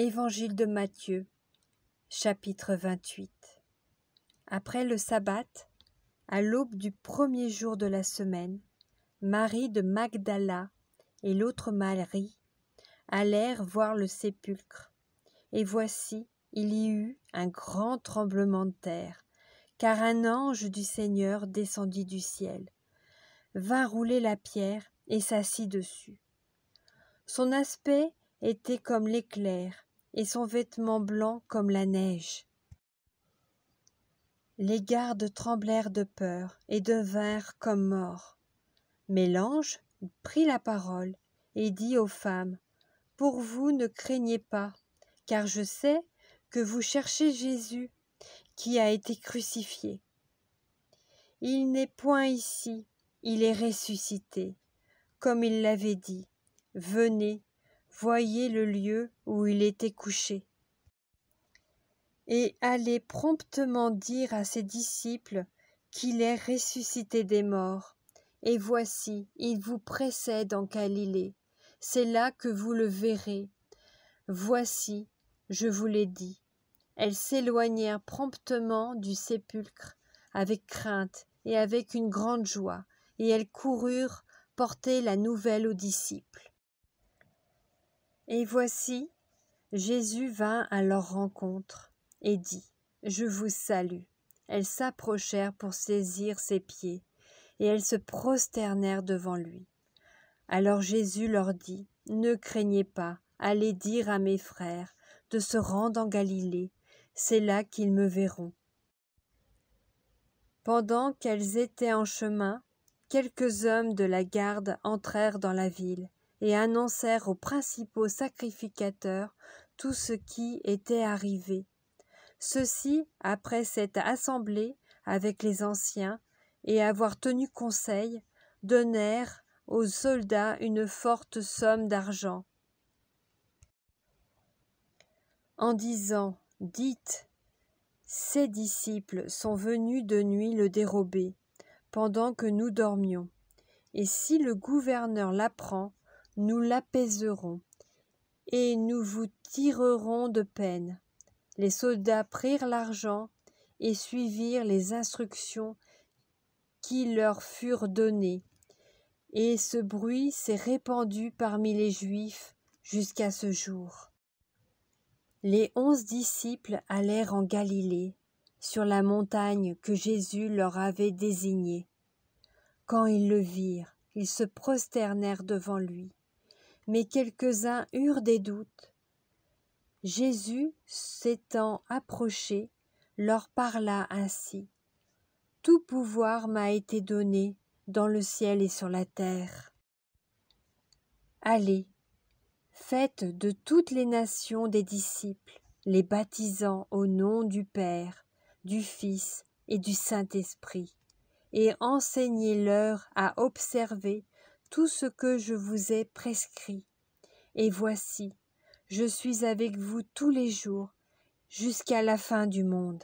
Évangile de Matthieu, chapitre 28. Après le sabbat, à l'aube du premier jour de la semaine, Marie de Magdala et l'autre Marie allèrent voir le sépulcre. Et voici, il y eut un grand tremblement de terre, car un ange du Seigneur descendit du ciel, vint rouler la pierre et s'assit dessus. Son aspect était comme l'éclair, et son vêtement blanc comme la neige. Les gardes tremblèrent de peur et devinrent comme morts. Mais l'ange prit la parole et dit aux femmes: « Pour vous, ne craignez pas, car je sais que vous cherchez Jésus qui a été crucifié. Il n'est point ici, il est ressuscité, comme il l'avait dit. Venez, voyez le lieu où il était couché. Et allez promptement dire à ses disciples qu'il est ressuscité des morts. Et voici, il vous précède en Galilée. C'est là que vous le verrez. Voici, je vous l'ai dit. » Elles s'éloignèrent promptement du sépulcre avec crainte et avec une grande joie, et elles coururent porter la nouvelle aux disciples. Et voici, Jésus vint à leur rencontre et dit: « Je vous salue. » Elles s'approchèrent pour saisir ses pieds, et elles se prosternèrent devant lui. Alors Jésus leur dit: « Ne craignez pas, allez dire à mes frères de se rendre en Galilée, c'est là qu'ils me verront. » Pendant qu'elles étaient en chemin, quelques hommes de la garde entrèrent dans la ville et annoncèrent aux principaux sacrificateurs tout ce qui était arrivé. Ceux-ci, après s'être assemblés avec les anciens et avoir tenu conseil, donnèrent aux soldats une forte somme d'argent, en disant: « Dites, ses disciples sont venus de nuit le dérober, pendant que nous dormions. Et si le gouverneur l'apprend, nous l'apaiserons, et nous vous tirerons de peine. » Les soldats prirent l'argent et suivirent les instructions qui leur furent données, et ce bruit s'est répandu parmi les Juifs jusqu'à ce jour. Les 11 disciples allèrent en Galilée, sur la montagne que Jésus leur avait désignée. Quand ils le virent, ils se prosternèrent devant lui, mais quelques-uns eurent des doutes. Jésus, s'étant approché, leur parla ainsi: « Tout pouvoir m'a été donné dans le ciel et sur la terre. Allez, faites de toutes les nations des disciples, les baptisant au nom du Père, du Fils et du Saint-Esprit, et enseignez-leur à observer tout ce que je vous ai prescrit. Et voici, je suis avec vous tous les jours, jusqu'à la fin du monde. »